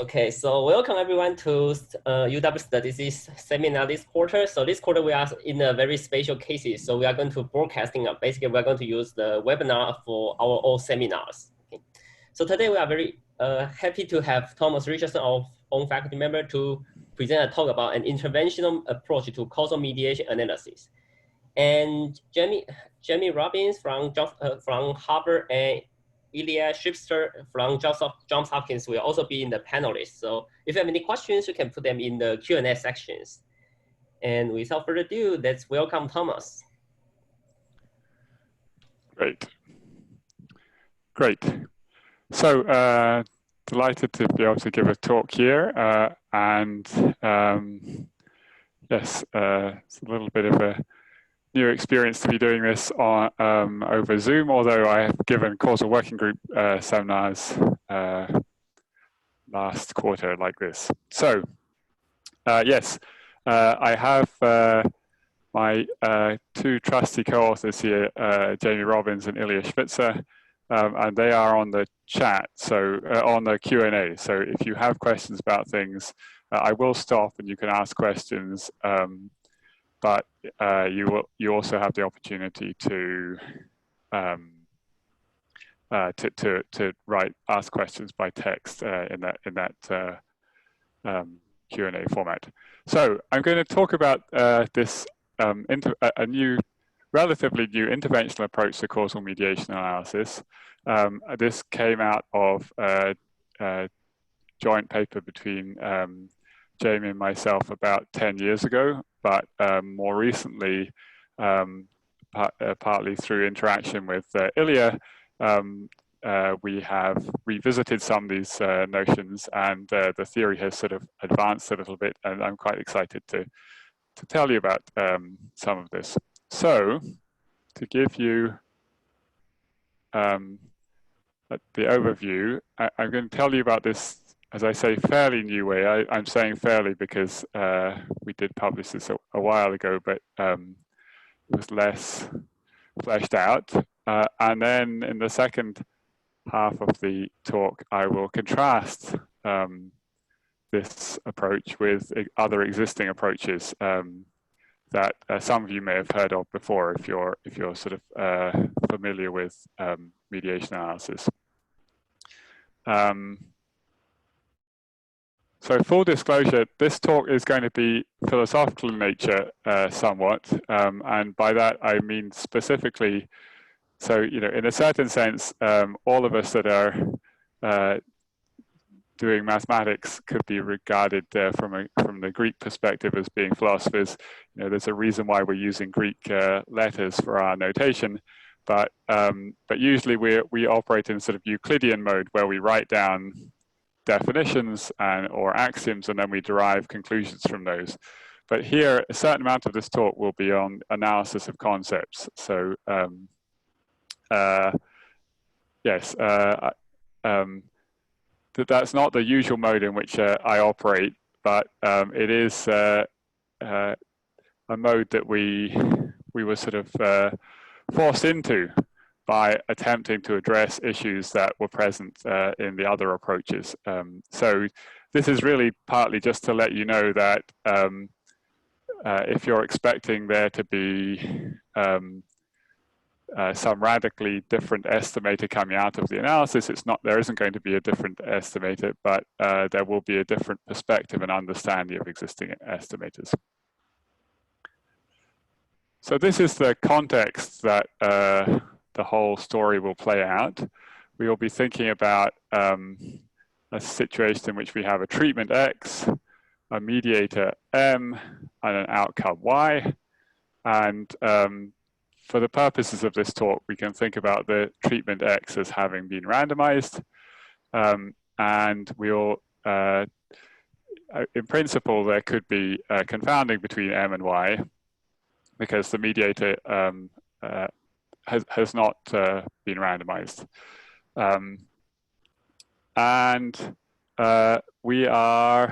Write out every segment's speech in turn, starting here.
Okay, so welcome everyone to UW Statistics seminar this quarter. So this quarter we are in a very special cases. So we are going to broadcasting. Basically, we are going to use the webinar for our all seminars. Okay. So today we are very happy to have Thomas Richardson, our own faculty member, to present a talk about an interventional approach to causal mediation analysis. And Jamie Robbins from Harvard and Ilya Shipster from Johns Hopkins will also be in the panelists. So if you have any questions, you can put them in the Q&A sections. And without further ado, let's welcome Thomas. Great. So delighted to be able to give a talk here. Yes, it's a little bit of a new experience to be doing this on over Zoom, although I have given causal working group seminars last quarter like this. So yes, I have my two trusty co-authors here, Jamie Robbins and Ilya Spitzer, and they are on the chat, so on the Q&A. So if you have questions about things, I will stop and you can ask questions. But you also have the opportunity to ask questions by text in that Q&A format. So I'm going to talk about this relatively new interventional approach to causal mediation analysis. This came out of a joint paper between Jamie and myself about 10 years ago, but more recently, partly through interaction with Ilya, we have revisited some of these notions, and the theory has sort of advanced a little bit, and I'm quite excited to tell you about some of this. So, to give you the overview, I'm going to tell you about this, as I say, fairly new way. I'm saying fairly because we did publish this a while ago, but it was less fleshed out. And then in the second half of the talk, I will contrast this approach with other existing approaches that some of you may have heard of before if you're sort of familiar with mediation analysis. So full disclosure, this talk is going to be philosophical in nature somewhat, and by that I mean specifically, so in a certain sense, all of us that are doing mathematics could be regarded from the Greek perspective as being philosophers. There's a reason why we're using Greek letters for our notation, but usually we operate in sort of Euclidean mode where we write down definitions or axioms, and then we derive conclusions from those. But here, a certain amount of this talk will be on analysis of concepts. So yes, that's not the usual mode in which I operate, but it is a mode that we were sort of forced into by attempting to address issues that were present in the other approaches. So this is really partly just to let you know that if you're expecting there to be some radically different estimator coming out of the analysis, there isn't going to be a different estimator, but there will be a different perspective and understanding of existing estimators. So this is the context that the whole story will play out. We will be thinking about a situation in which we have a treatment X, a mediator M, and an outcome Y. And for the purposes of this talk, we can think about the treatment X as having been randomized. And we'll, in principle, there could be confounding between M and Y because the mediator has not been randomized. We are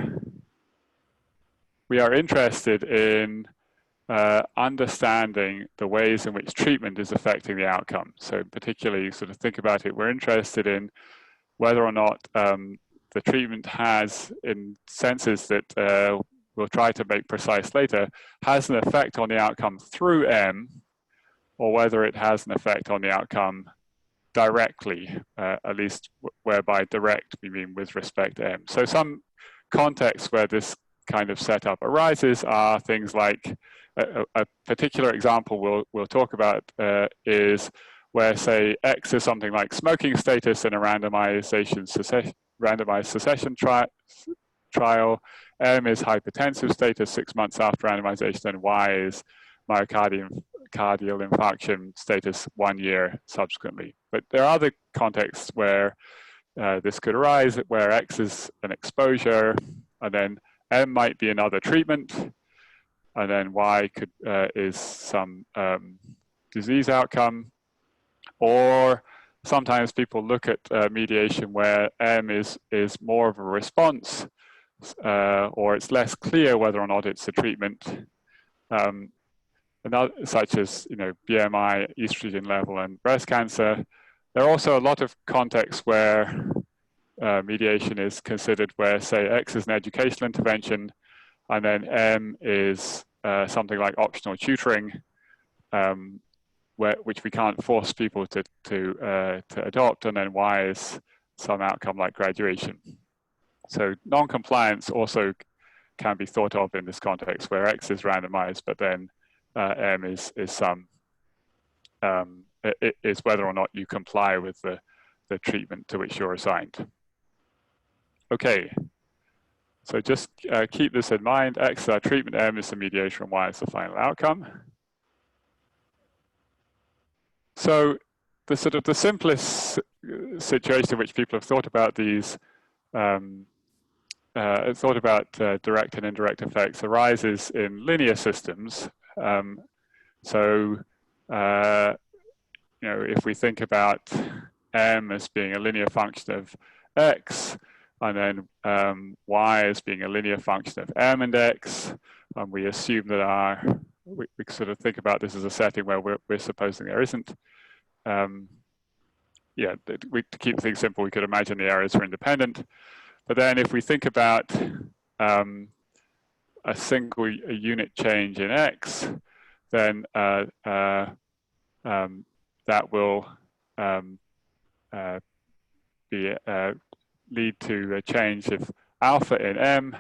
interested in understanding the ways in which treatment is affecting the outcome. So particularly, sort of think about it, we're interested in whether or not the treatment has, in senses that we'll try to make precise later, has an effect on the outcome through M, or whether it has an effect on the outcome directly, at least whereby direct we mean with respect to M. So some contexts where this kind of setup arises are things like, a particular example we'll talk about is where, say, X is something like smoking status in a randomized secession trial, M is hypertensive status 6 months after randomization, and Y is myocardial infarction status 1 year subsequently. But there are other contexts where this could arise, where X is an exposure, and then M might be another treatment, and then Y is some disease outcome. Or sometimes people look at mediation where M is more of a response, or it's less clear whether or not it's a treatment, such as BMI, estrogen level, and breast cancer. There are also a lot of contexts where mediation is considered where, say, X is an educational intervention, and then M is something like optional tutoring, which we can't force people to adopt, and then Y is some outcome like graduation. So non-compliance also can be thought of in this context where X is randomized, but then M is whether or not you comply with the treatment to which you're assigned. Okay, so just keep this in mind. X is our treatment, M is the mediator, and Y is the final outcome. So the simplest situation in which people have thought about these, direct and indirect effects arises in linear systems. If we think about M as being a linear function of X, and then Y as being a linear function of M and X, and we assume that we sort of think about this as a setting where we're supposing there isn't. To keep things simple, we could imagine the areas are independent. But then if we think about a single unit change in X, then that will lead to a change of alpha in M.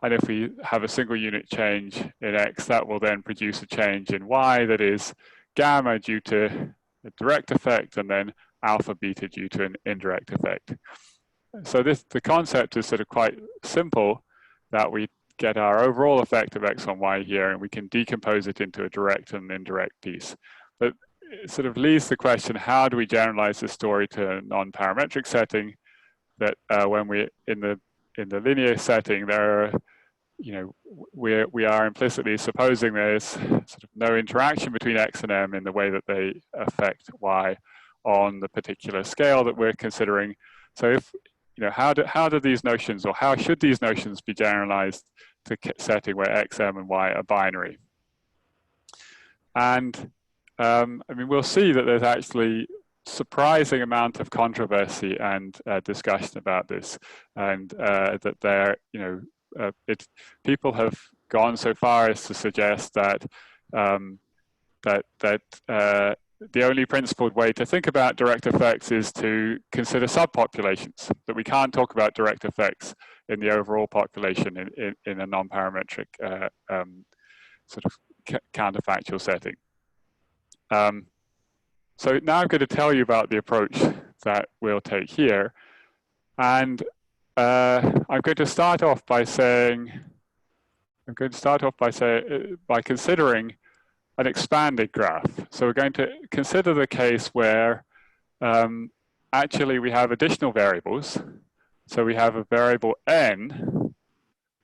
And if we have a single unit change in X, that will then produce a change in Y that is gamma due to a direct effect, and then alpha beta due to an indirect effect. So the concept is sort of quite simple, that we get our overall effect of X on Y here, and we can decompose it into a direct and indirect piece. But it sort of leaves the question, how do we generalize this story to a non-parametric setting? That when we're in the linear setting, there are, we are implicitly supposing there's sort of no interaction between X and M in the way that they affect Y on the particular scale that we're considering. So if, how do these notions, or how should these notions be generalized to a setting where X, M, and Y are binary? And we'll see that there's actually surprising amount of controversy and discussion about this, and that there, people have gone so far as to suggest that the only principled way to think about direct effects is to consider subpopulations, that we can't talk about direct effects in the overall population in a non-parametric sort of counterfactual setting. So now I'm going to tell you about the approach that we'll take here. And I'm going to start off by considering an expanded graph. So we're going to consider the case where actually we have additional variables. So we have a variable N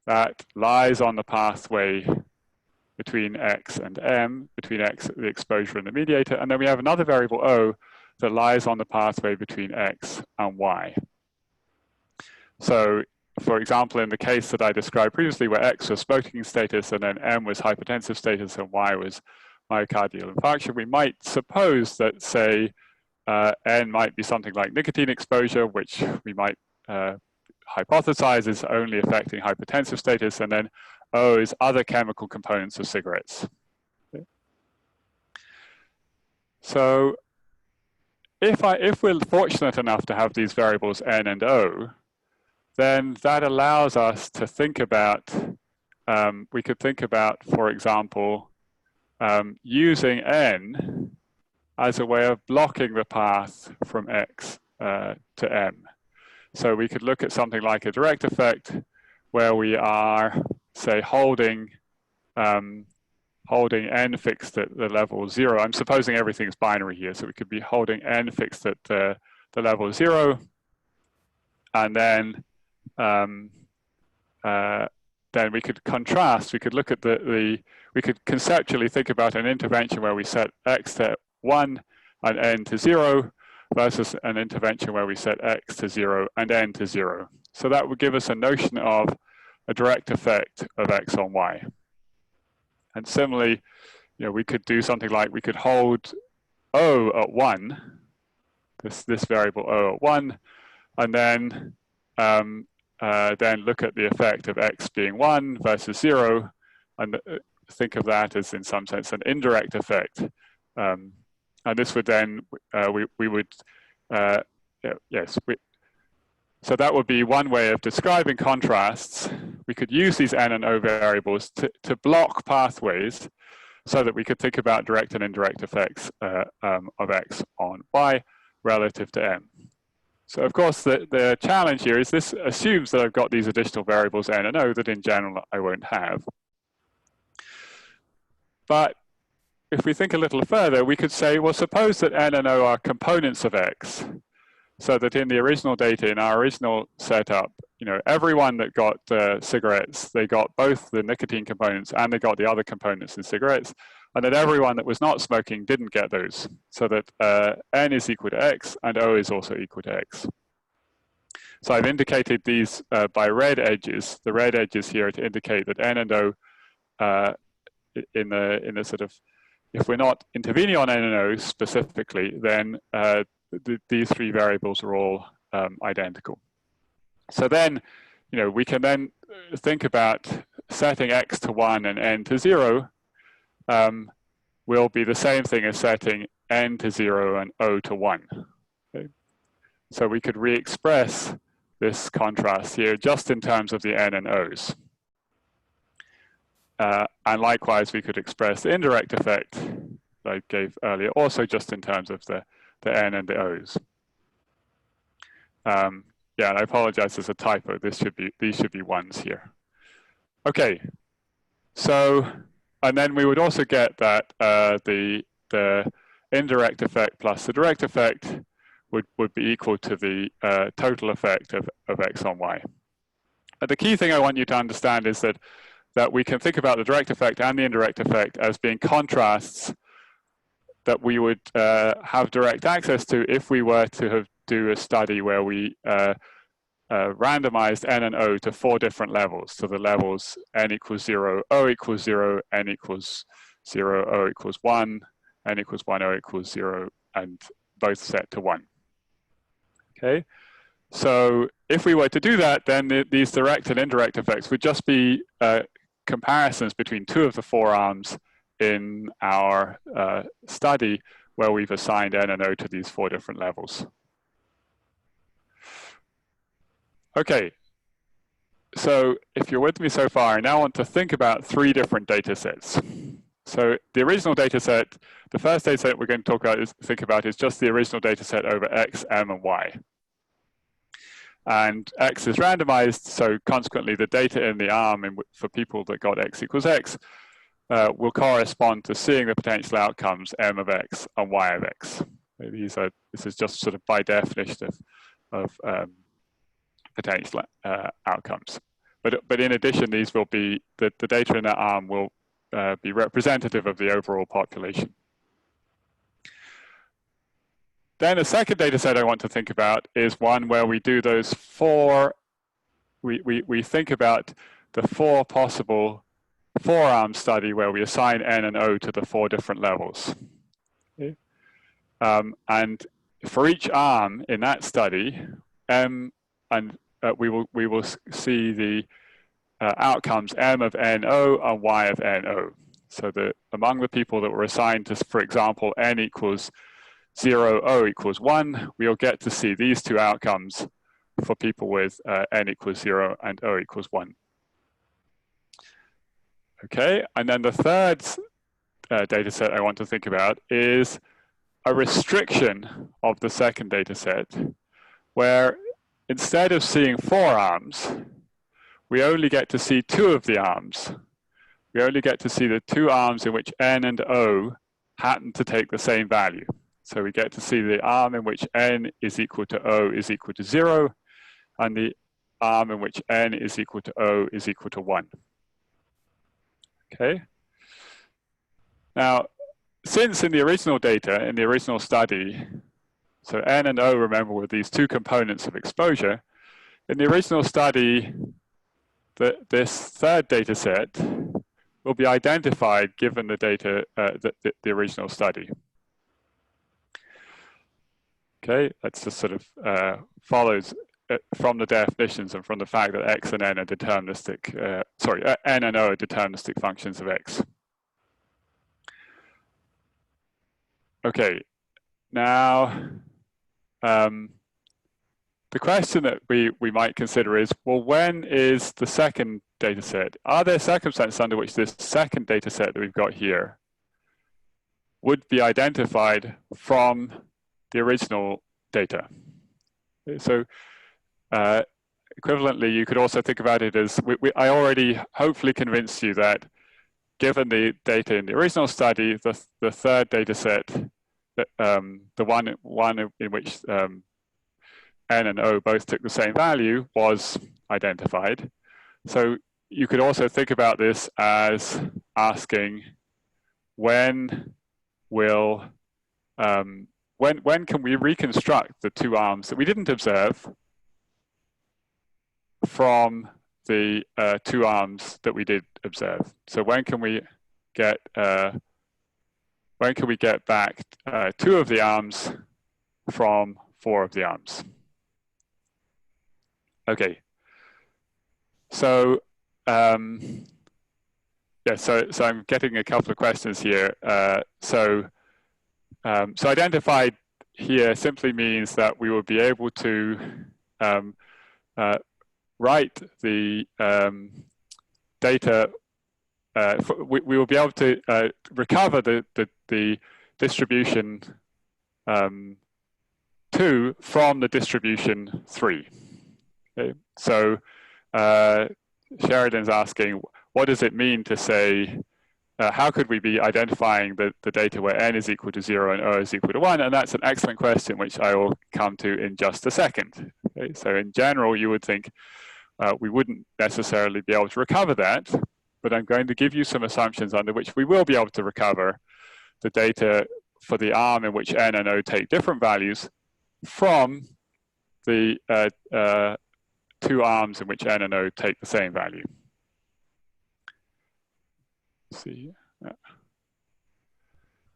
that lies on the pathway between X and M, between X, the exposure, and the mediator. And then we have another variable O that lies on the pathway between X and Y. So, for example, in the case that I described previously, where X was smoking status and then M was hypertensive status and Y was myocardial infarction, we might suppose that, say, N might be something like nicotine exposure, which we might hypothesize is only affecting hypertensive status, and then O is other chemical components of cigarettes. Okay. So if we're fortunate enough to have these variables N and O, then that allows us to think about, we could think about, for example, using N as a way of blocking the path from X to M. So we could look at something like a direct effect where we are, say, holding N fixed at the level 0. I'm supposing everything is binary here, so we could be holding N fixed at the level 0, and then we could contrast. We could look at we could conceptually think about an intervention where we set X to 1 and N to 0 versus an intervention where we set X to 0 and N to 0. So that would give us a notion of a direct effect of X on Y. And similarly, we could do something like we could hold O at 1, this variable O at 1, and then look at the effect of X being 1 versus 0, and think of that as, in some sense, an indirect effect. And this would then, so that would be one way of describing contrasts. We could use these N and O variables to block pathways so that we could think about direct and indirect effects of X on Y relative to M. So of course, the challenge here is this assumes that I've got these additional variables N and O that in general I won't have. But if we think a little further, we could say, well, suppose that N and O are components of X, so that in the original data, in our original setup, everyone that got cigarettes, they got both the nicotine components and they got the other components in cigarettes, and that everyone that was not smoking didn't get those, so that N is equal to X and O is also equal to X. So I've indicated these by red edges, the red edges here to indicate that N and O in the sort of, if we're not intervening on N and O specifically, then these three variables are all identical. So then, we can then think about setting X to 1 and N to 0 will be the same thing as setting N to 0 and O to 1. Okay? So we could re-express this contrast here just in terms of the N and O's. And likewise, we could express the indirect effect that I gave earlier also just in terms of the N and the O's. Yeah, and I apologize, there's a typo. These should be 1s here. Okay, so, and then we would also get that the indirect effect plus the direct effect would be equal to the total effect of X on Y. But the key thing I want you to understand is that we can think about the direct effect and the indirect effect as being contrasts that we would have direct access to if we were to do a study where we randomized N and O to 4 different levels, to the levels N equals 0, O equals 0, N equals 0, O equals 1, N equals 1, O equals 0, and both set to 1. Okay, so if we were to do that, then these direct and indirect effects would just be comparisons between 2 of the 4 arms in our study where we've assigned N and O to these 4 different levels. Okay, so if you're with me so far, I now want to think about 3 different data sets. So the original data set, the first data set we're going to think about is just the original data set over X, M, and Y. And X is randomized, so consequently the data in the arm for people that got X equals X will correspond to seeing the potential outcomes M of X and Y of X. This is just sort of by definition of potential outcomes. But in addition, these will be, the data in that arm will be representative of the overall population. Then a second data set I want to think about is one where we do those 4, we think about the 4 possible 4-arm study where we assign N and O to the 4 different levels. Okay. And for each arm in that study, M and we will see the outcomes M of NO and Y of NO. So that among the people that were assigned to, for example, N equals 0, O equals 1, we'll get to see these two outcomes for people with N equals 0 and O equals 1. Okay, and then the third data set I want to think about is a restriction of the second data set, where instead of seeing 4 arms, we only get to see 2 of the arms. We only get to see the 2 arms in which N and O happen to take the same value. So we get to see the arm in which N is equal to O is equal to 0, and the arm in which N is equal to O is equal to 1. Okay. Now, since in the original data, in the original study, so N and O, remember, were these 2 components of exposure. In the original study, this third data set will be identified given the data, the original study. Okay, that's just sort of follows from the definitions and from the fact that X and N are deterministic, N and O are deterministic functions of X. Okay, now the question that we might consider is, well, when is the second data set? Are there circumstances under which this second data set that we've got here would be identified from the original data? So equivalently, you could also think about it as, I already hopefully convinced you that given the data in the original study, the third data set, the one in which N and O both took the same value, was identified. So you could also think about this as asking, when will, when can we reconstruct the 2 arms that we didn't observe from the 2 arms that we did observe? So when can we get back 2 of the arms from 4 of the arms? Okay, so yeah, so I'm getting a couple of questions here. So identified here simply means that we will be able to write the data. We will be able to recover the distribution 2 from the distribution 3. Okay. So Sheridan's asking, what does it mean to say, how could we be identifying the data where N is equal to 0 and O is equal to 1? And that's an excellent question, which I will come to in just a second. Okay. So in general, you would think we wouldn't necessarily be able to recover that, but I'm going to give you some assumptions under which we will be able to recover the data for the arm in which N and O take different values from the 2 arms in which N and O take the same value. Let's see. Yeah.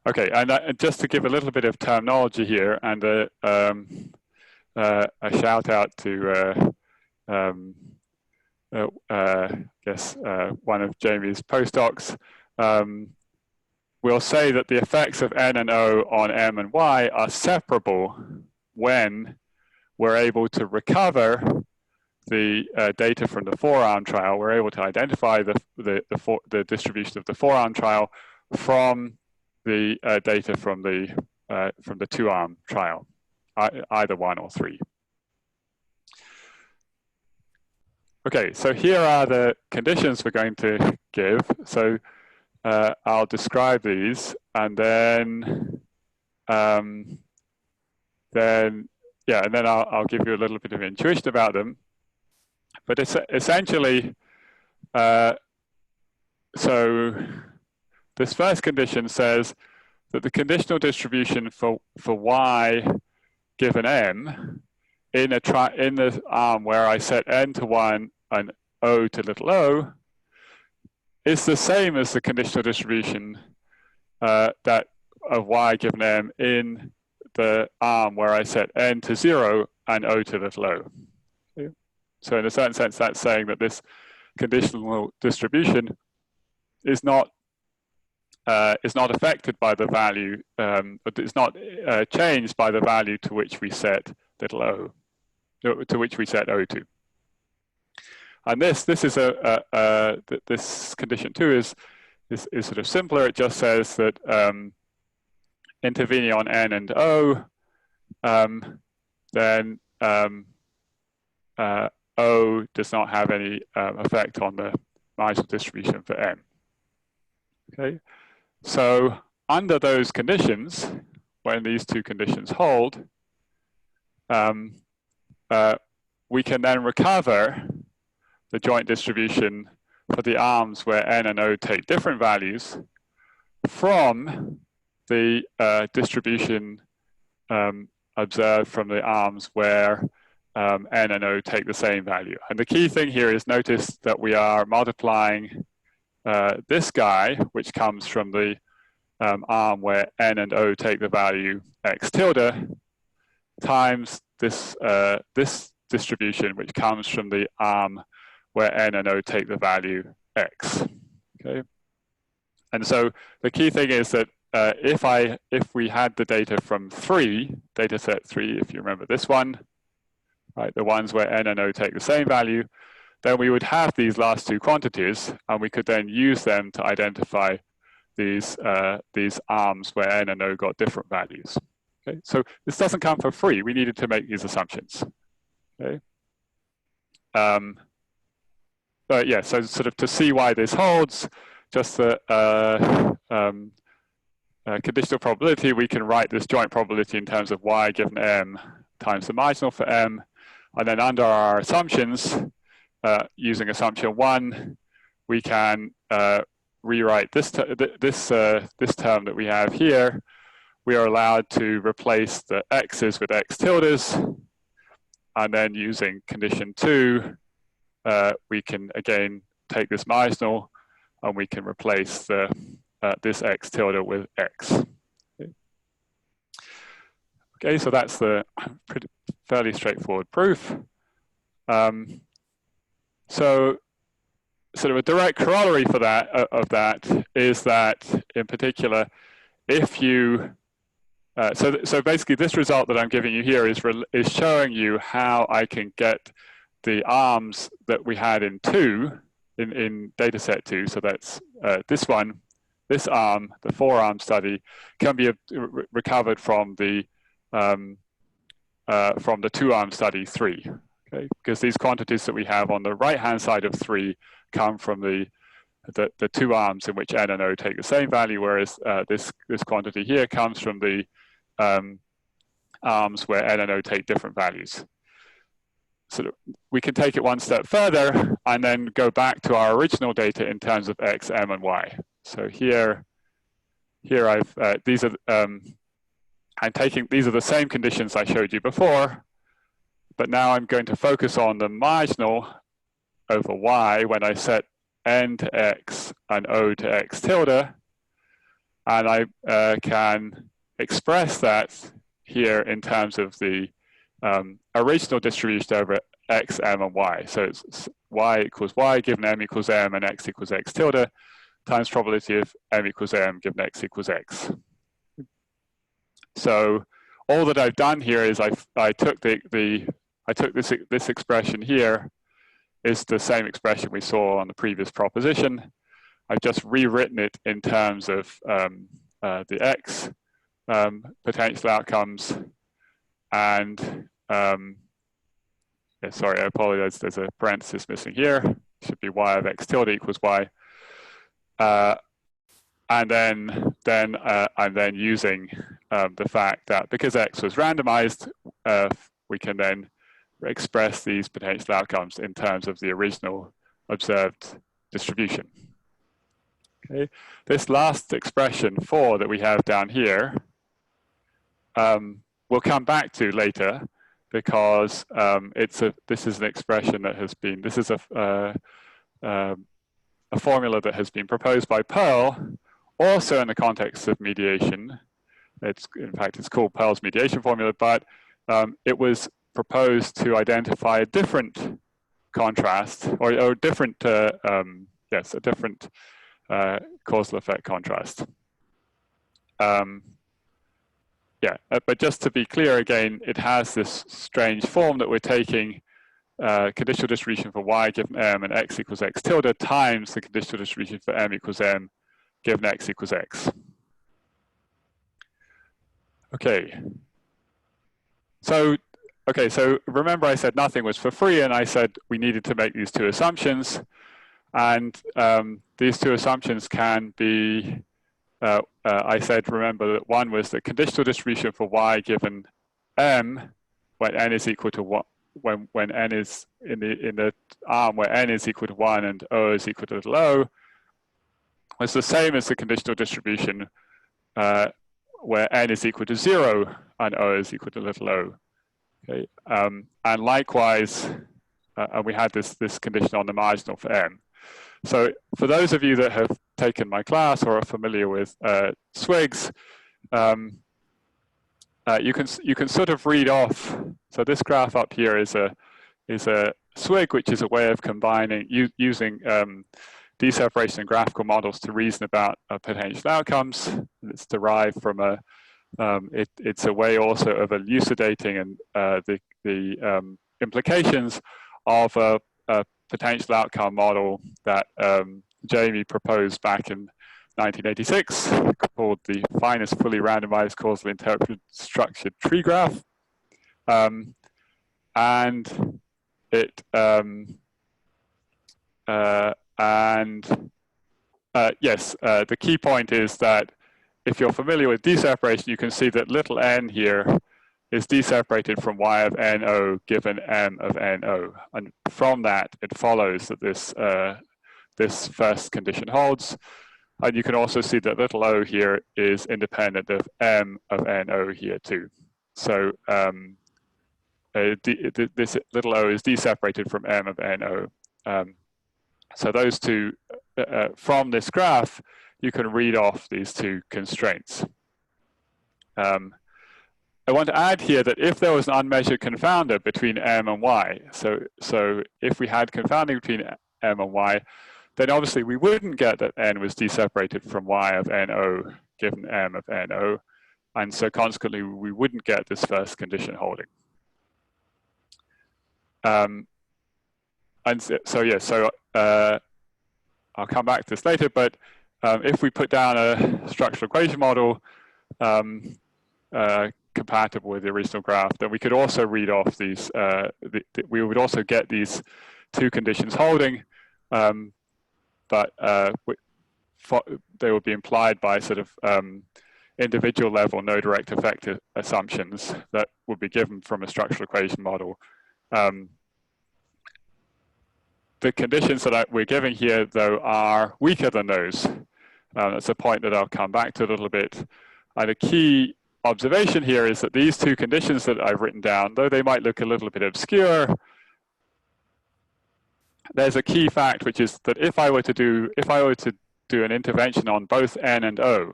Okay, and just to give a little bit of terminology here, and a shout out to one of Jamie's postdocs. We'll say that the effects of N and O on M and Y are separable when we're able to recover the data from the 4-arm trial. We're able to identify the distribution of the 4-arm trial from the data from the 2-arm trial, either 1 or 3. Okay, so here are the conditions we're going to give. So I'll describe these, and then I'll give you a little bit of intuition about them. But it's essentially, so this first condition says that the conditional distribution for Y given M in the arm where I set N to 1 and O to little o is the same as the conditional distribution that of Y given M in the arm where I set N to 0 and O to little o. Okay. So in a certain sense, that's saying that this conditional distribution is not affected by the value, but it's not changed by the value to which we set little o, to which we set o to. And this is this condition 2 is sort of simpler. It just says that intervening on n and o, then O does not have any effect on the marginal distribution for M. Okay, so under those conditions, when these two conditions hold, we can then recover the joint distribution for the arms where N and O take different values from the distribution observed from the arms where N and O take the same value. And the key thing here is notice that we are multiplying this guy, which comes from the arm where N and O take the value x tilde, times this, this distribution, which comes from the arm where N and O take the value x. Okay, and so the key thing is that if we had the data from data set 3, if you remember this one, right, the ones where N and O take the same value, then we would have these last two quantities, and we could then use them to identify these arms where N and O got different values. Okay, so this doesn't come for free. We needed to make these assumptions. Okay. But yeah, so sort of to see why this holds, just the conditional probability, we can write this joint probability in terms of y given m times the marginal for m, and then under our assumptions, using assumption 1, we can rewrite this term that we have here. We are allowed to replace the x's with x tildes, and then using condition 2, we can again take this marginal, and we can replace the this x tilde with x. Okay, so that's the fairly straightforward proof. So sort of a direct corollary for that is that in particular, if you so basically this result that I'm giving you here is showing you how I can get the arms that we had in data set 2. So that's this one. This arm, the 4-arm study, can be recovered from the 2-arm study 3, okay? Because these quantities that we have on the right-hand side of 3 come from the 2 arms in which N and O take the same value, whereas this quantity here comes from the arms where N and O take different values. So we can take it one step further and then go back to our original data in terms of x, m, and y. So here I've these are these are the same conditions I showed you before, but now I'm going to focus on the marginal over y when I set n to x and o to x tilde, and I can express that here in terms of the original distribution over x, m, and y. So it's y equals y given m equals m and x equals x tilde times probability of m equals m given x equals x. So all that I've done here is I took this expression here is the same expression we saw on the previous proposition. I've just rewritten it in terms of the x potential outcomes, and yeah, sorry, I apologize. There's a parenthesis missing here. It should be y of x tilde equals y. And then I'm then using the fact that because x was randomized, we can then express these potential outcomes in terms of the original observed distribution. Okay, this last expression 4 that we have down here, we'll come back to later, because this is an expression that has been, this is a formula that has been proposed by Pearl, also in the context of mediation. In fact, it's called Pearl's mediation formula, but it was proposed to identify a different contrast, or different, yes, a different causal effect contrast. Yeah, but just to be clear again, it has this strange form that we're taking conditional distribution for y given m and x equals x tilde times the conditional distribution for m equals m given x equals x. Okay. So remember I said nothing was for free, and I said we needed to make these two assumptions, and these two assumptions can be, I said, remember that one was the conditional distribution for y given m when n is equal to 1, when n is in the arm where n is equal to 1 and o is equal to little o, was the same as the conditional distribution where n is equal to 0 and o is equal to little o. Okay, and likewise, and we had this condition on the marginal for m. So for those of you that have taken my class or are familiar with SWIGs, you can sort of read off. So this graph up here is a SWIG, which is a way of combining using deseparation and graphical models to reason about potential outcomes. It's derived from a it's a way also of elucidating and the implications of a potential outcome model that Jamie proposed back in 1986, called the finest fully randomized causally interpreted structured tree graph. And it yes, the key point is that if you're familiar with deseparation, you can see that little n here is deseparated from y of no given m of no. And from that, it follows that this first condition holds. And you can also see that little o here is independent of m of no here too. So this little o is deseparated from m of no. So those two, from this graph, you can read off these two constraints. I want to add here that if there was an unmeasured confounder between m and y, so if we had confounding between m and y, then obviously we wouldn't get that n was deseparated from y of no given m of no, and so consequently we wouldn't get this first condition holding. And so yeah, so I'll come back to this later, but if we put down a structural equation model compatible with the original graph, then we could also read off these, we would also get these two conditions holding, but they would be implied by sort of individual level no direct effect assumptions that would be given from a structural equation model. The conditions that we're giving here, though, are weaker than those. That's a point that I'll come back to a little bit. And a key observation here is that these two conditions that I've written down, though they might look a little bit obscure, there's a key fact, which is that if I were to do an intervention on both n and o,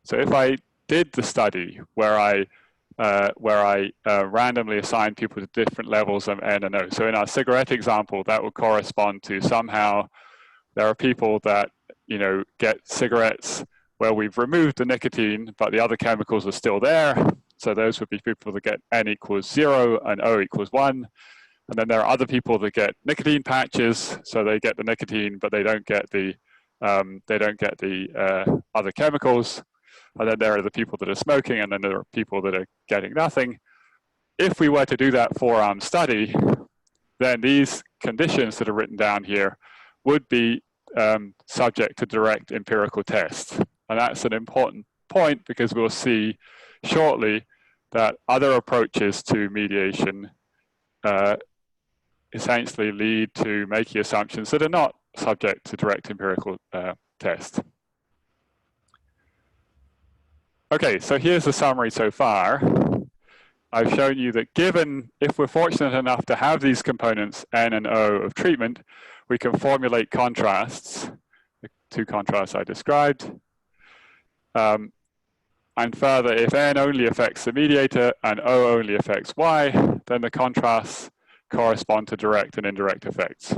so if I did the study where I randomly assign people to different levels of n and o. So in our cigarette example, that would correspond to somehow there are people that, you know, get cigarettes where we've removed the nicotine, but the other chemicals are still there. So those would be people that get n equals 0 and o equals 1. And then there are other people that get nicotine patches, so they get the nicotine, but they don't get the other chemicals. And then there are the people that are smoking, and then there are people that are getting nothing. If we were to do that 4-arm study, then these conditions that are written down here would be subject to direct empirical tests. And that's an important point because we'll see shortly that other approaches to mediation essentially lead to making assumptions that are not subject to direct empirical test. Okay, so here's the summary so far. I've shown you that given, if we're fortunate enough to have these components n and o of treatment, we can formulate contrasts, the two contrasts I described. And further, if n only affects the mediator and o only affects y, then the contrasts correspond to direct and indirect effects.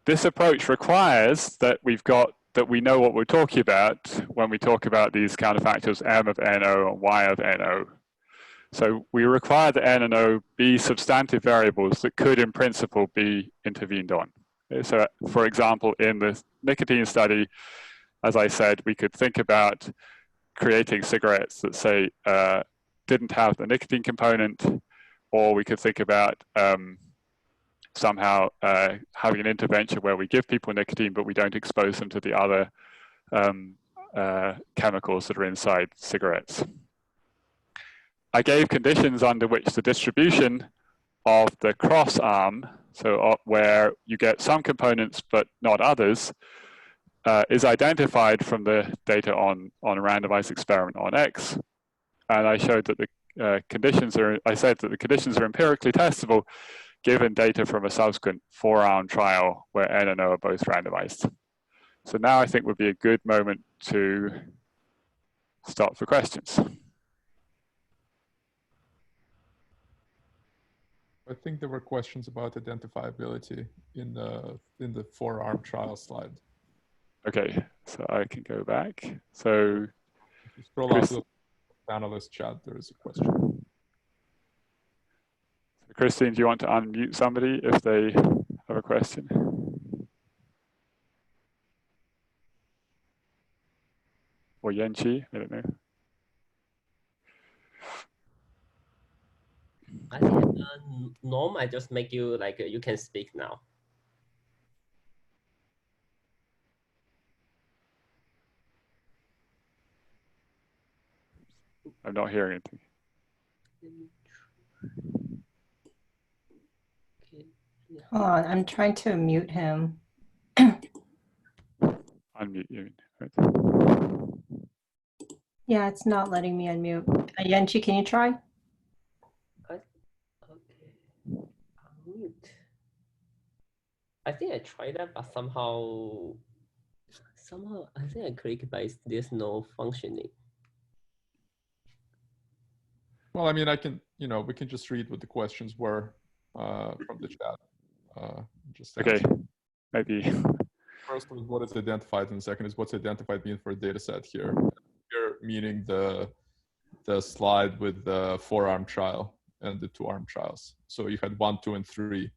This approach requires that we know what we're talking about when we talk about these counterfactuals M of NO and Y of NO. So we require that N and O be substantive variables that could in principle be intervened on. So for example, in the nicotine study, as I said, we could think about creating cigarettes that say didn't have the nicotine component, or we could think about somehow having an intervention where we give people nicotine but we don't expose them to the other chemicals that are inside cigarettes. I gave conditions under which the distribution of the cross arm, so where you get some components but not others, is identified from the data on a randomized experiment on X. And I showed that the conditions are, I said that the conditions are empirically testable given data from a subsequent 4-arm trial where N and O are both randomized. So now I think would be a good moment to stop for questions. I think there were questions about identifiability in the 4-arm trial slide. Okay, so I can go back. So if you scroll out to the panelist chat, there is a question. Christine, do you want to unmute somebody if they have a question? Or Yenchi, I don't know. I think Norm, I just make you like you can speak now. I'm not hearing anything. Hold on, I'm trying to mute him. Unmute you, right? Yeah, it's not letting me unmute. Yenchi, can you try? Okay. Unmute. I think I tried that, but somehow I think I clicked, but there's no functioning. Well, I mean, I can, we can just read what the questions were from the chat. Just okay, maybe. First was what is identified, and the second is what's identified mean for a data set here. Here meaning the slide with the 4-arm trial and the 2-arm trials. So you had 1, 2, and 3.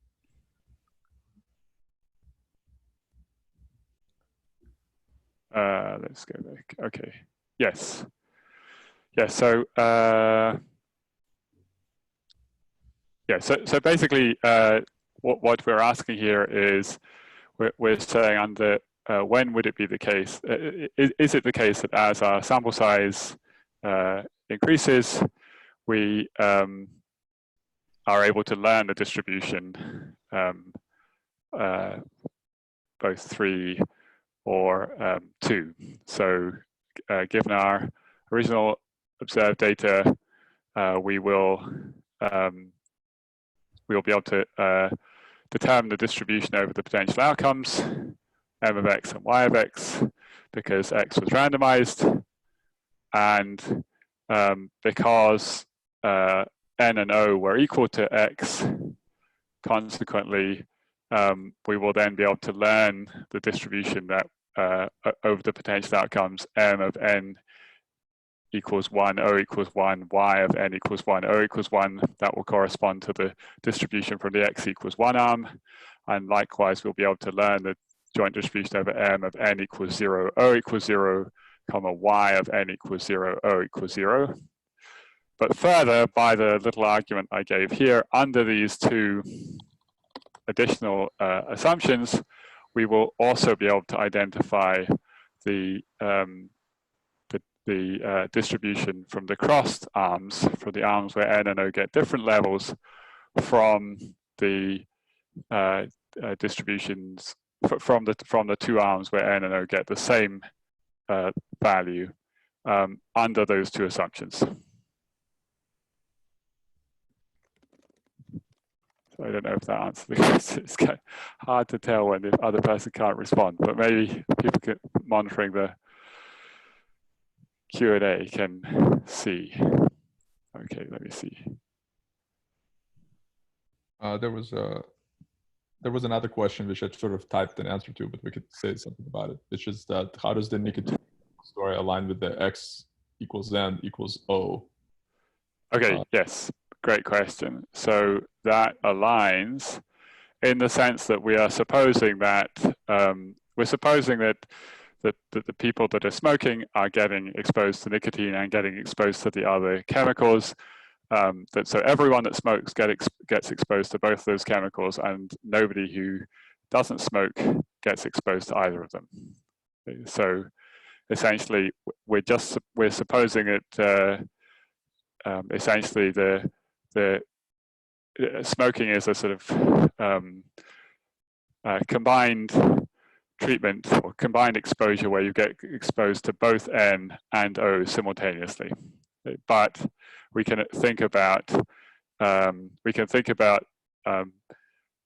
Let's go back. Okay. Yes. Yes. So so basically, what we're asking here is we're saying under when would it be the case? Is it the case that as our sample size increases, we are able to learn the distribution, both 3 or 2? So given our original observed data, we will be able to determine the distribution over the potential outcomes, M of X and Y of X, because X was randomized, and because N and O were equal to X, consequently, we will then be able to learn the distribution that over the potential outcomes, M of N equals 1, O equals 1, Y of N equals 1, O equals 1. That will correspond to the distribution from the X equals 1 arm. And likewise, we'll be able to learn the joint distribution over M of N equals 0, O equals 0, comma, Y of N equals 0, O equals 0. But further, by the little argument I gave here, under these 2 additional assumptions, we will also be able to identify the distribution from the crossed arms, for the arms where N and O get different levels, from the distributions from the 2 arms where N and O get the same value under those 2 assumptions. So I don't know if that answers the question. It's kind of hard to tell when the other person can't respond, but maybe people monitoring the Q&A can see. Okay. Okay, let me see. There was another question which I sort of typed an answer to, but we could say something about it, which is that how does the nicotine story align with the x equals n equals O? Okay, yes, great question. So that aligns in the sense that we are supposing that that the people that are smoking are getting exposed to nicotine and getting exposed to the other chemicals. So everyone that smokes gets exposed to both those chemicals, and nobody who doesn't smoke gets exposed to either of them. So essentially, we're supposing that essentially the smoking is a sort of combined treatment or combined exposure where you get exposed to both N and O simultaneously. But we can think about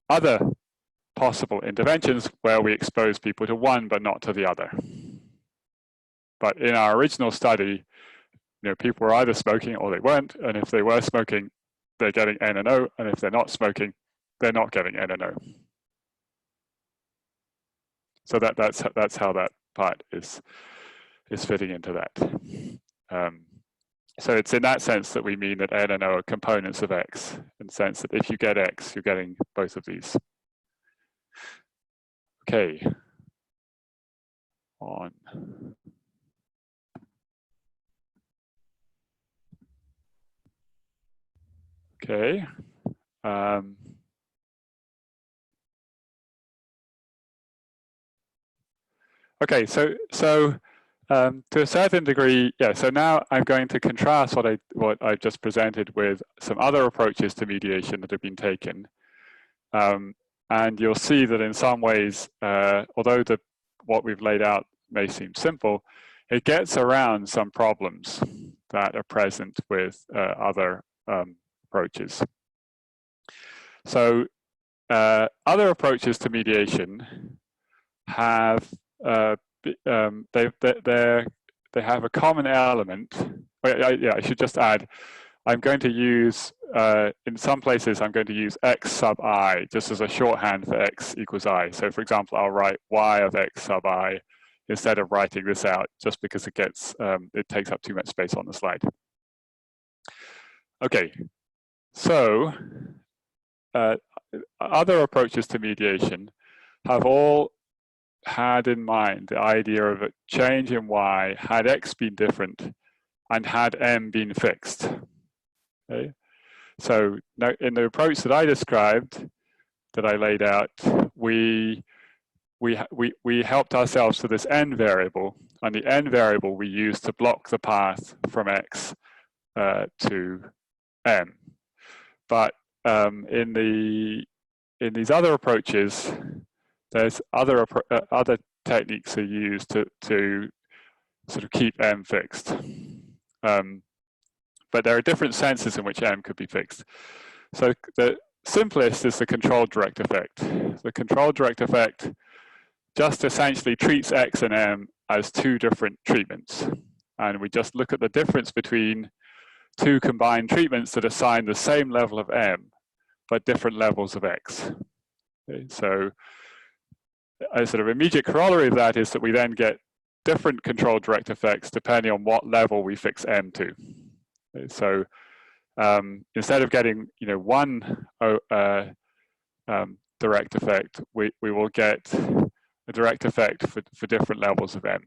other possible interventions where we expose people to one but not to the other. But in our original study, people were either smoking or they weren't, and if they were smoking, they're getting N and O, and if they're not smoking, they're not getting N and O. So that's how that part is fitting into that. So it's in that sense that we mean that N and O are components of X, in the sense that if you get X, you're getting both of these. Okay. On. Okay. Okay, so to a certain degree, yeah. So now I'm going to contrast what I've just presented with some other approaches to mediation that have been taken, and you'll see that in some ways, although what we've laid out may seem simple, it gets around some problems that are present with other approaches. So other approaches to mediation have they have a common element. I should just add, I'm going to use, in some places, I'm going to use x sub I just as a shorthand for x equals I. So for example, I'll write y of x sub I instead of writing this out, just because it takes up too much space on the slide. Okay, so other approaches to mediation have all had in mind the idea of a change in y had x been different and had m been fixed. Okay? So now in the approach that I described, that I laid out, we helped ourselves to this n variable, and the n variable we used to block the path from x to m. But in these other approaches, there's other techniques are used to sort of keep m fixed. But there are different senses in which m could be fixed. So the simplest is the controlled direct effect. The controlled direct effect just essentially treats x and m as two different treatments. And we just look at the difference between two combined treatments that assign the same level of m, but different levels of x. Okay, so a sort of immediate corollary of that is that we then get different controlled direct effects depending on what level we fix m to. Okay, so instead of getting one direct effect, we will get a direct effect for different levels of m.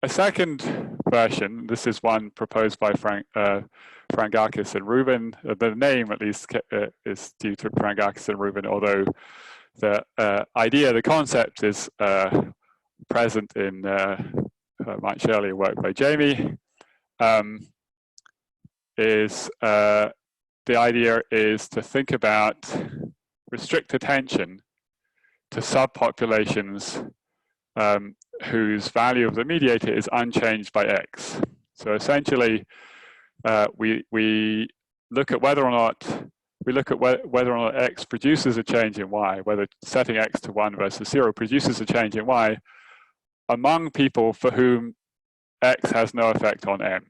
A second version, this is one proposed by Frangakis and Rubin. The name, at least, is due to Frangakis and Rubin, although the idea, the concept, is present in much earlier work by Jamie. The idea is to think about restrict attention to subpopulations whose value of the mediator is unchanged by x. So essentially, we look at whether or not x produces a change in y, whether setting x to 1 versus 0 produces a change in y among people for whom X has no effect on M.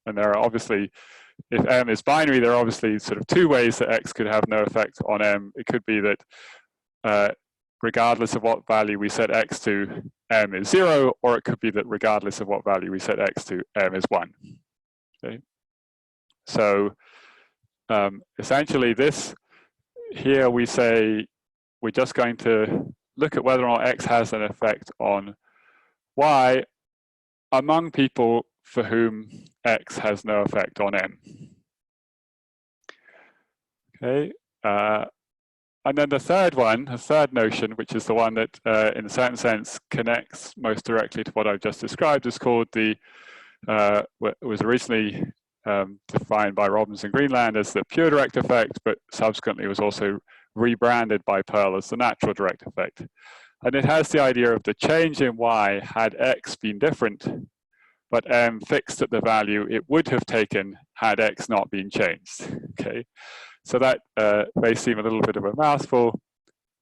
And there are obviously, if M is binary, there are obviously sort of two ways that X could have no effect on M. It could be that regardless of what value we set X to, M is 0, or it could be that regardless of what value we set X to, M is 1. Okay. So essentially this, here we say, we're just going to look at whether or not X has an effect on Y among people for whom X has no effect on M. Okay, and then the third notion, which is the one that in a certain sense connects most directly to what I've just described, is called the, it was originally defined by Robbins and Greenland as the pure direct effect, but subsequently was also rebranded by Pearl as the natural direct effect. And it has the idea of the change in Y had X been different, but M fixed at the value it would have taken had X not been changed. Okay, so that may seem a little bit of a mouthful.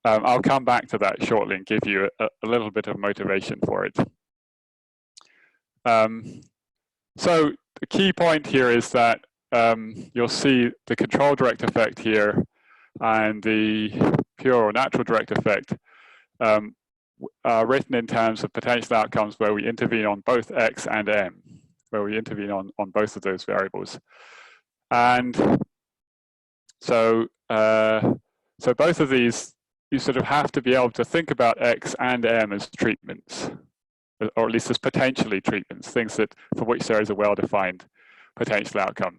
I'll come back to that shortly and give you a little bit of motivation for it. So the key point here is that you'll see the control direct effect here and the pure or natural direct effect are written in terms of potential outcomes where we intervene on both X and M, where we intervene on both of those variables. And so, so both of these, you sort of have to be able to think about X and M as treatments, or at least as potentially treatments, things that for which there is a well-defined potential outcome.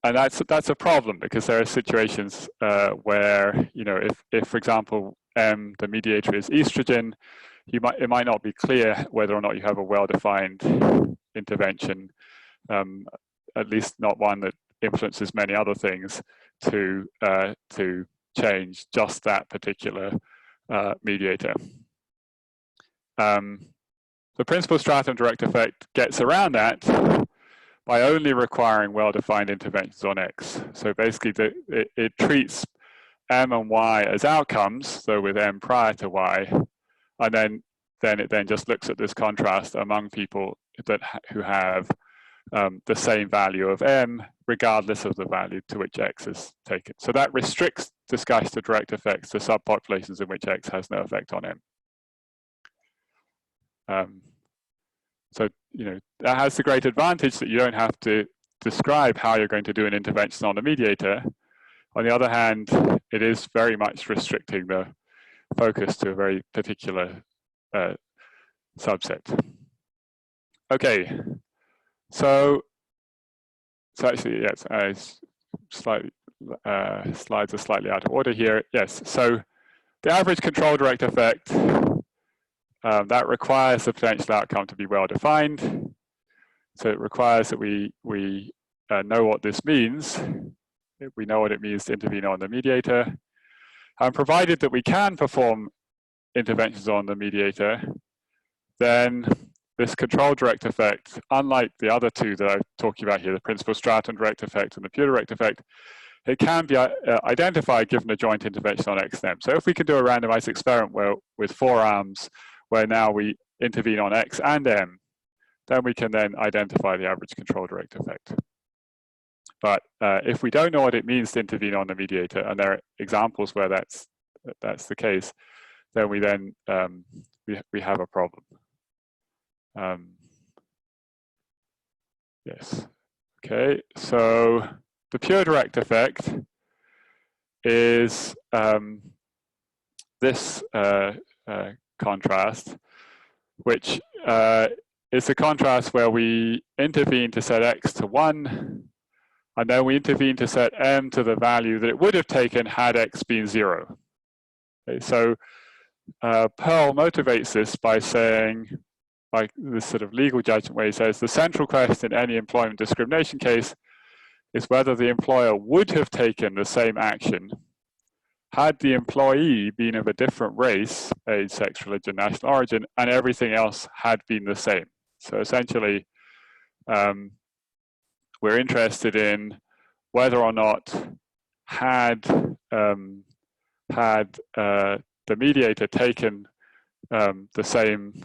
And that's a problem, because there are situations where, you know, if for example M, the mediator, is estrogen, it might not be clear whether or not you have a well-defined intervention, at least not one that influences many other things, to change just that particular mediator. The principal stratum direct effect gets around that by only requiring well-defined interventions on X. So basically, it treats M and Y as outcomes, so with M prior to Y, and then it just looks at this contrast among people who have the same value of M, regardless of the value to which X is taken. So that restricts discussion of direct effects to subpopulations in which X has no effect on M. So, you know, that has the great advantage that you don't have to describe how you're going to do an intervention on the mediator. On the other hand, it is very much restricting the focus to a very particular subset. Okay, so actually, yes, slides are slightly out of order here. Yes, so the average control direct effect, that requires the potential outcome to be well defined. So it requires that we know what this means. We know what it means to intervene on the mediator. And provided that we can perform interventions on the mediator, then this control direct effect, unlike the other two that I'm talking about here, the principal stratum direct effect and the pure direct effect, it can be identified given a joint intervention on X and M. So if we can do a randomized experiment with 4 arms, where now we intervene on X and M, then we can then identify the average control direct effect. But if we don't know what it means to intervene on the mediator, and there are examples where that's the case, then we have a problem. Yes. Okay. So the pure direct effect is this contrast, which is a contrast where we intervene to set X to 1, and then we intervene to set M to the value that it would have taken had X been 0. Okay, so Pearl motivates this by saying, like this sort of legal judgment where he says, the central question in any employment discrimination case is whether the employer would have taken the same action had the employee been of a different race, age, sex, religion, national origin, and everything else had been the same. So essentially, we're interested in whether or not had the mediator taken the same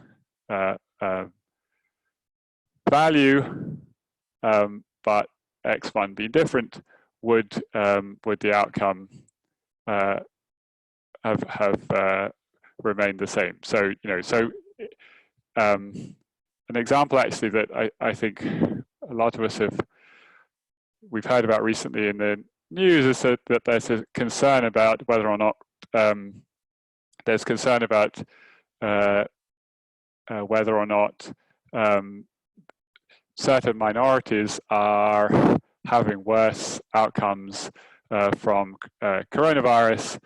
value, but x1 being different, would the outcome have remained the same? So an example actually that I think a lot of us we've heard about recently in the news is that there's a concern about whether or not there's concern about whether or not certain minorities are having worse outcomes from coronavirus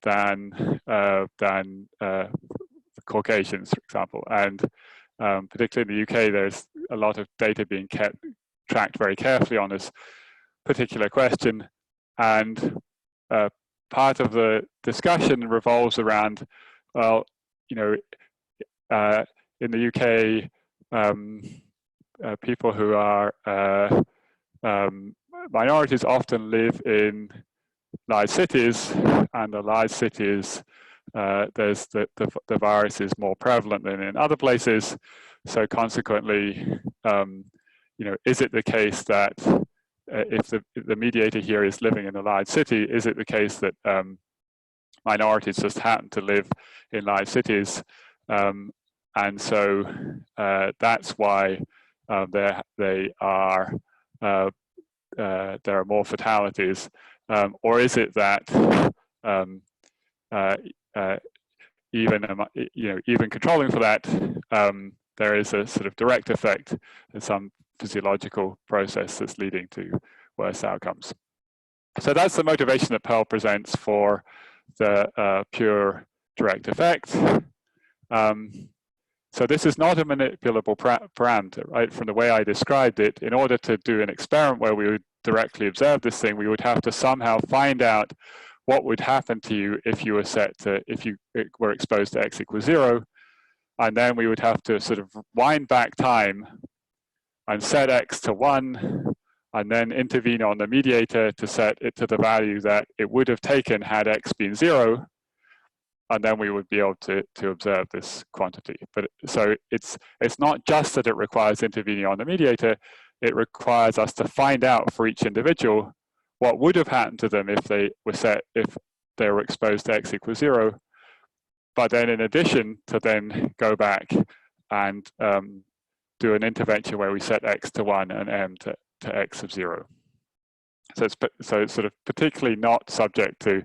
than Caucasians, for example. And particularly in the UK, there's a lot of data being tracked very carefully on this particular question. And part of the discussion revolves around, well, in the UK, people who are minorities often live in large cities, and the large cities, there's the virus is more prevalent than in other places. So consequently, is it the case that if the mediator here is living in a large city, is it the case that minorities just happen to live in large cities? And so that's why there are more fatalities, or is it that even controlling for that, there is a sort of direct effect in some physiological process that's leading to worse outcomes. So that's the motivation that Pearl presents for the pure direct effect. So this is not a manipulable parameter, right? From the way I described it, in order to do an experiment where we would directly observe this thing, we would have to somehow find out what would happen to you if you were if you were exposed to x equals 0, and then we would have to sort of wind back time and set x to 1, and then intervene on the mediator to set it to the value that it would have taken had x been 0, and then we would be able to observe this quantity. But so it's not just that it requires intervening on the mediator, it requires us to find out for each individual what would have happened to them if they were exposed to x equals 0, but then in addition to then go back and do an intervention where we set x to 1 and m to x of 0. So it's sort of particularly not subject to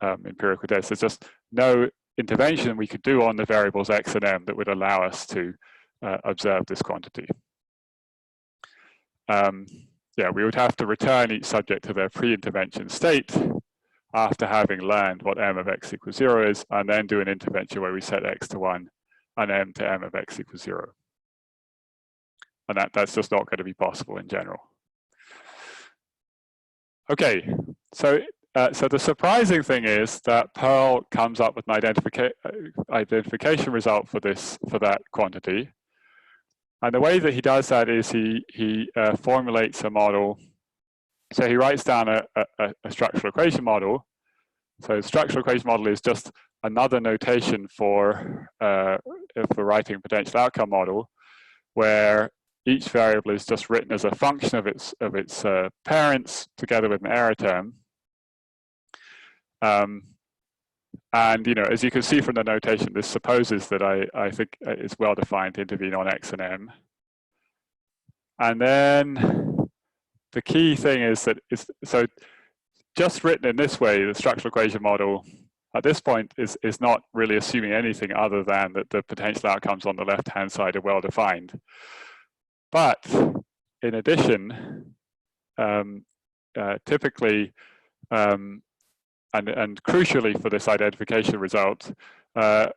empirical tests. There's just no intervention we could do on the variables x and m that would allow us to observe this quantity. Yeah, we would have to return each subject to their pre-intervention state after having learned what m of x equals 0 is, and then do an intervention where we set x to 1 and m to m of x equals 0. And that's just not going to be possible in general. Okay, so the surprising thing is that Pearl comes up with an identification result for that quantity. And the way that he does that is he formulates a model. So he writes down a structural equation model. So structural equation model is just another notation for writing a potential outcome model, where each variable is just written as a function of its parents together with an error term. And as you can see from the notation, this supposes that I think it's well defined to intervene on x and m. And then the key thing is that so just written in this way, the structural equation model at this point is not really assuming anything other than that the potential outcomes on the left-hand side are well defined. But in addition, typically, and crucially for this identification result, Pearl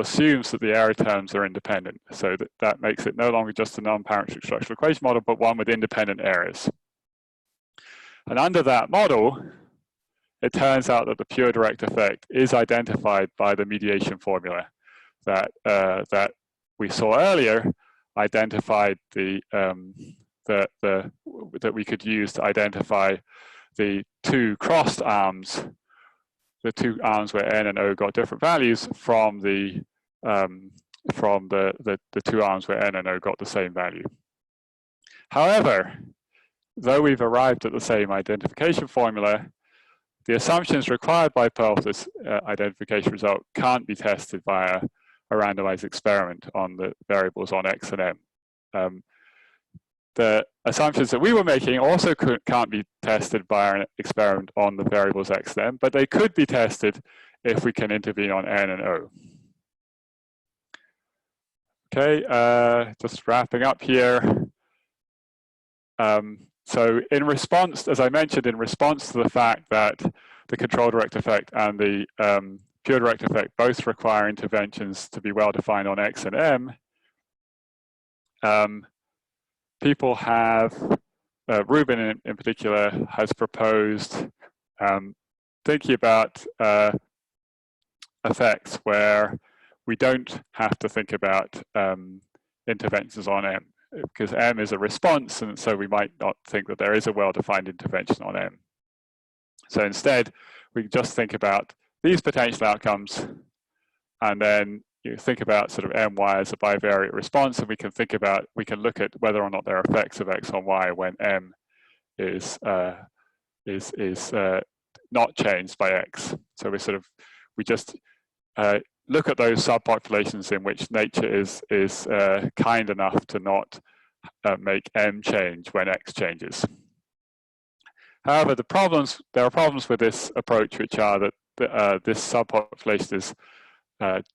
assumes that the error terms are independent. So that makes it no longer just a non-parametric structural equation model, but one with independent errors. And under that model, it turns out that the pure direct effect is identified by the mediation formula that we saw earlier, identified that we could use to identify the two crossed arms two arms where n and o got different values from the two arms where n and o got the same value. However, though we've arrived at the same identification formula, the assumptions required by Pearl for this identification result can't be tested via a randomized experiment on the variables on x and m. The assumptions that we were making also can't be tested by an experiment on the variables x and m, but they could be tested if we can intervene on n and o. Okay, just wrapping up here. So in response, as I mentioned, in response to the fact that the control direct effect and the pure direct effect both require interventions to be well defined on x and m, people have, Ruben in particular has proposed thinking about effects where we don't have to think about interventions on m, because m is a response, and so we might not think that there is a well-defined intervention on m. So instead, we can just think about these potential outcomes, and then you think about sort of my as a bivariate response, and we can look at whether or not there are effects of x on y when m is not changed by x. So we just look at those subpopulations in which nature is kind enough to not make m change when x changes. However, there are problems with this approach, which are that this subpopulation is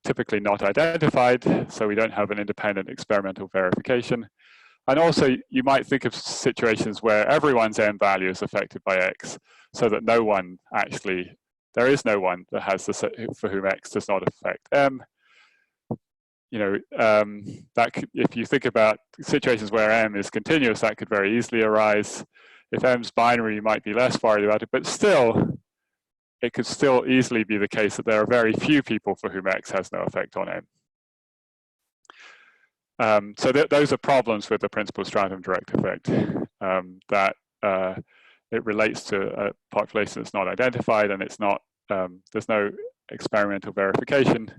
typically not identified, so we don't have an independent experimental verification. And also, you might think of situations where everyone's m value is affected by x, so that there is no one that has for whom x does not affect m. If you think about situations where m is continuous, that could very easily arise. If m's binary, you might be less worried about it, but still, it could still easily be the case that there are very few people for whom x has no effect on m. So those are problems with the principal stratum direct effect, that it relates to a population that's not identified, and it's not, there's no experimental verification.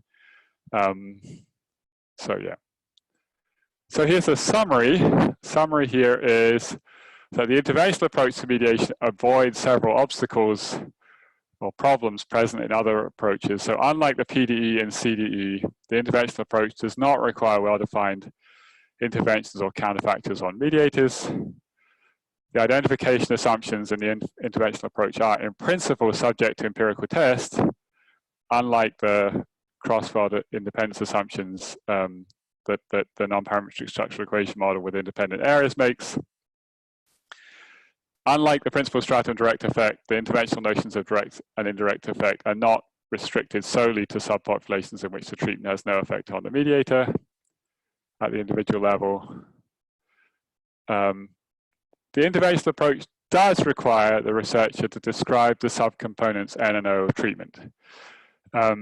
So yeah. So here's a summary. Summary here is that the interventional approach to mediation avoids several obstacles or problems present in other approaches. So unlike the PDE and CDE, the interventional approach does not require well-defined interventions or counterfactuals on mediators. The identification assumptions in the interventional approach are in principle subject to empirical test, unlike the cross-field independence assumptions that the non-parametric structural equation model with independent areas makes. Unlike the principal stratum direct effect, the interventional notions of direct and indirect effect are not restricted solely to subpopulations in which the treatment has no effect on the mediator at the individual level. The interventional approach does require the researcher to describe the subcomponents N and O of treatment. I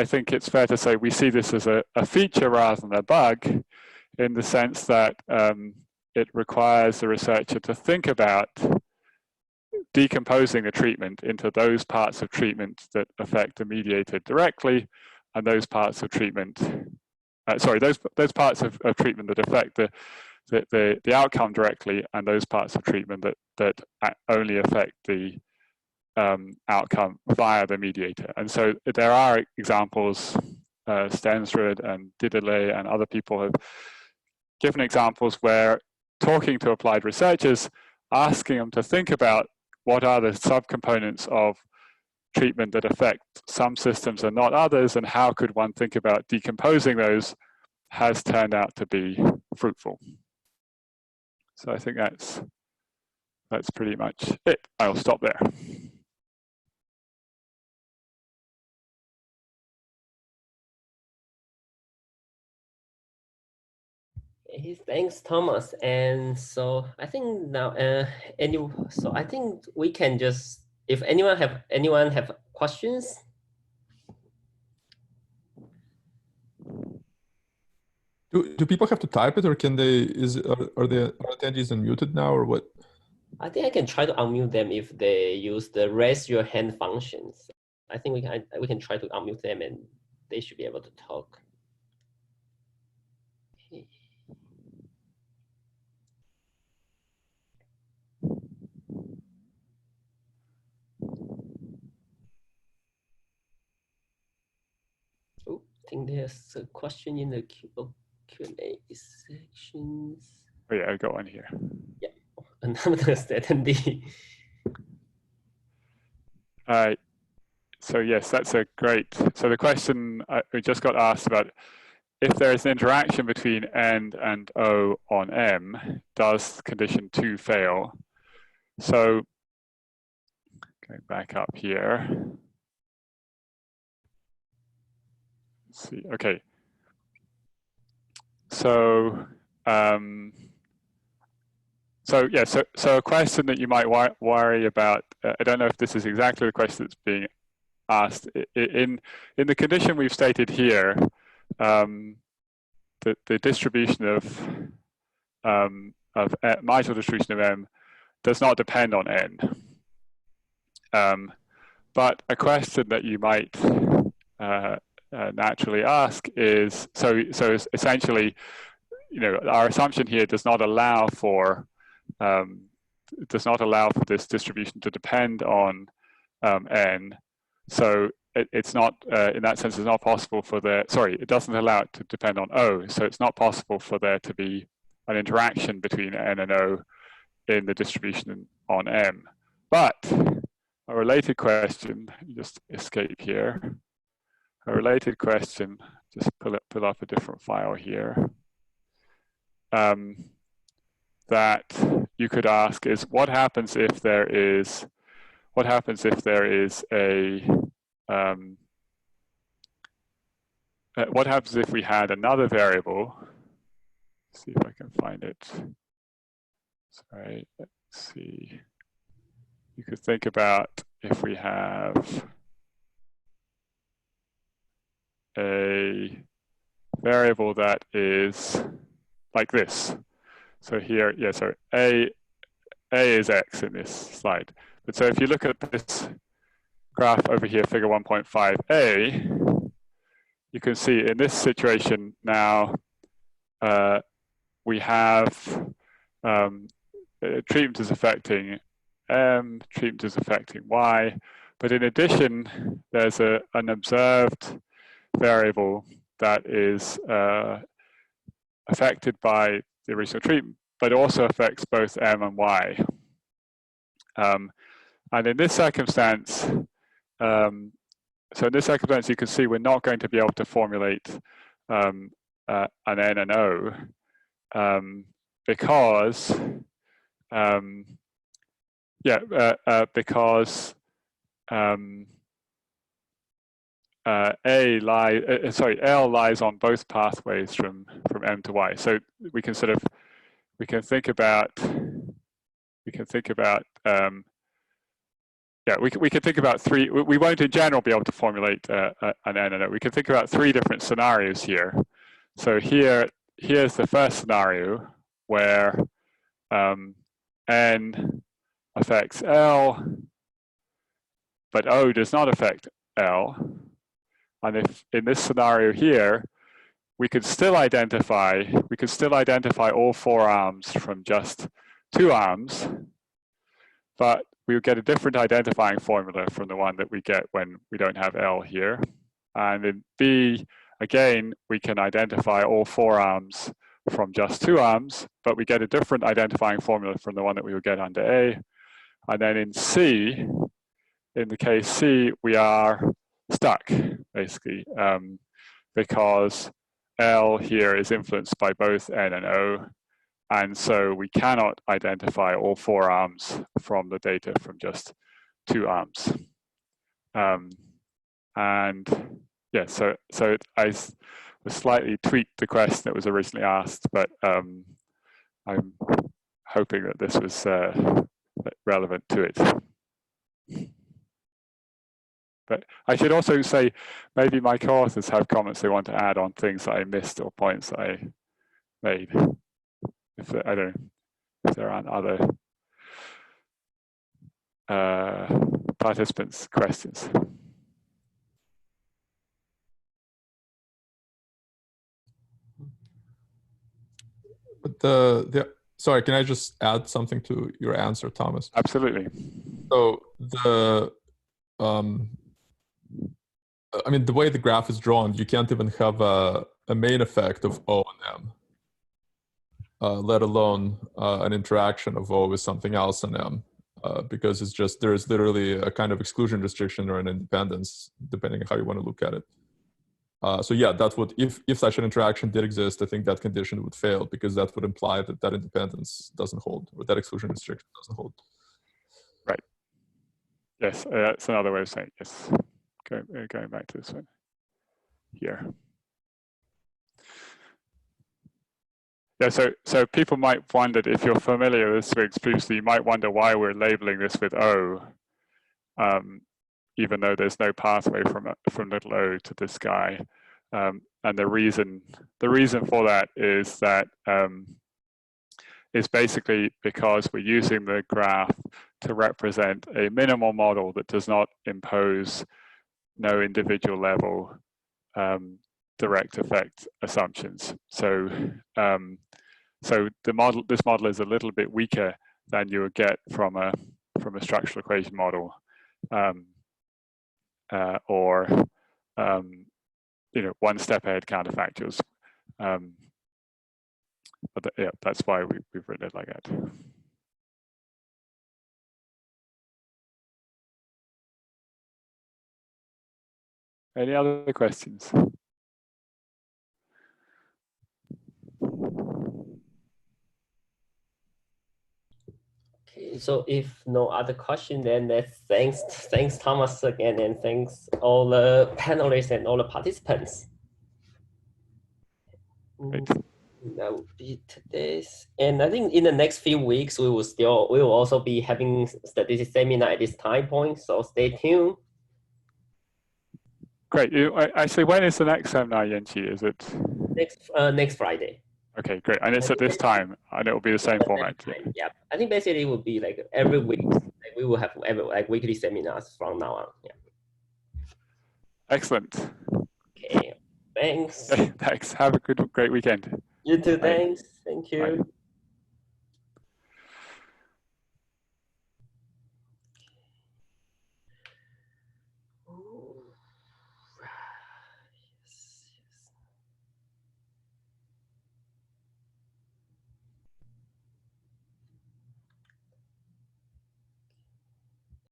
think it's fair to say we see this as a feature rather than a bug, in the sense that it requires the researcher to think about decomposing the treatment into those parts of treatment that affect the mediator directly, and those parts of treatment, those parts of treatment that affect the outcome directly, and those parts of treatment that only affect the outcome via the mediator. And so there are examples, Stensrud and Didelot and other people have given examples where talking to applied researchers, asking them to think about what are the subcomponents of treatment that affect some systems and not others, and how could one think about decomposing those, has turned out to be fruitful. So I think that's pretty much it. I'll stop there. Thanks, Thomas. And so I think now, so I think we can just, if anyone have questions. Do people have to type it, or can they? Are the attendees unmuted now, or what? I think I can try to unmute them if they use the raise your hand functions. I think we can try to unmute them and they should be able to talk. Okay. Oh, I think there's a question in the Q&A sections. Oh yeah, I got one here. Yeah, anonymous attendee. So yes, that's a great. So the question we just got asked about, if there is an interaction between N and O on M, does condition 2 fail? So going back up here. Let's see, okay. So so a question that you might worry about, I don't know if this is exactly the question that's being asked. In the condition we've stated here, the distribution of mitral distribution of M does not depend on N. But a question that you might naturally ask is, so essentially, you know, our assumption here does not allow for this distribution to depend on N. So it's not, in that sense, it's not possible for there, sorry, it doesn't allow it to depend on O. So it's not possible for there to be an interaction between N and O in the distribution on M. But a related question, just escape here. A related question, just pull up a different file here. That you could ask is, what happens if there is a what happens if we had another variable? Let's see if I can find it. Sorry, let's see. You could think about if we have a variable that is like this. So here, yeah, so A is X in this slide. But so if you look at this graph over here, figure 1.5a, you can see in this situation now, we have treatment is affecting M, treatment is affecting Y, but in addition, there's an observed variable that is affected by the original treatment, but also affects both M and Y. And in this circumstance, you can see we're not going to be able to formulate an N and O because L lies on both pathways from M to Y. So we can think about three. We won't in general be able to formulate an N and O. We can think about three different scenarios here. So here's the first scenario where N affects L, but O does not affect L. And if in this scenario here, we could still identify all four arms from just two arms, but we would get a different identifying formula from the one that we get when we don't have L here. And in B, again, we can identify all four arms from just two arms, but we get a different identifying formula from the one that we would get under A. And then in C, in the case C, we are stuck, basically, because L here is influenced by both N and O, and so we cannot identify all four arms from the data from just two arms. And yeah, so I slightly tweaked the question that was originally asked, but I'm hoping that this was relevant to it. But I should also say, maybe my co-authors have comments they want to add on things that I missed or points that I made. I don't know if there aren't other. participants' questions. But sorry, can I just add something to your answer, Thomas? Absolutely. So I mean, the way the graph is drawn, you can't even have a main effect of O and M, let alone an interaction of O with something else in M, because it's just, there's literally a kind of exclusion restriction or an independence, depending on how you want to look at it. So yeah, that's what, if such an interaction did exist, I think that condition would fail, because that would imply that that independence doesn't hold, or that exclusion restriction doesn't hold. Right. Yes, that's another way of saying yes. Going back to this one here. Yeah, so people might wonder, if you're familiar with Swig's previously, you might wonder why we're labeling this with O, even though there's no pathway from little o to this guy. And the reason for that is basically because we're using the graph to represent a minimal model that does not impose no individual level direct effect assumptions. So so this model is a little bit weaker than you would get from a structural equation model, or you know, one step ahead counterfactuals. But yeah, that's why we've written it like that. Any other questions? Okay, so if no other question, then thanks Thomas again, and thanks all the panelists and all the participants. Great. That would be today's, and I think in the next few weeks we will also be having statistics seminar at this time point, so stay tuned. Great. Actually, when is the next seminar, Yenchi? Is it next Friday? Okay, great. And it's at this time, and it will be the same format. Yeah, I think basically it will be like every week. Like we will have weekly seminars from now on. Yeah. Excellent. Okay. Thanks. Thanks. Have a great weekend. You too. Bye. Thanks. Thank you. Bye.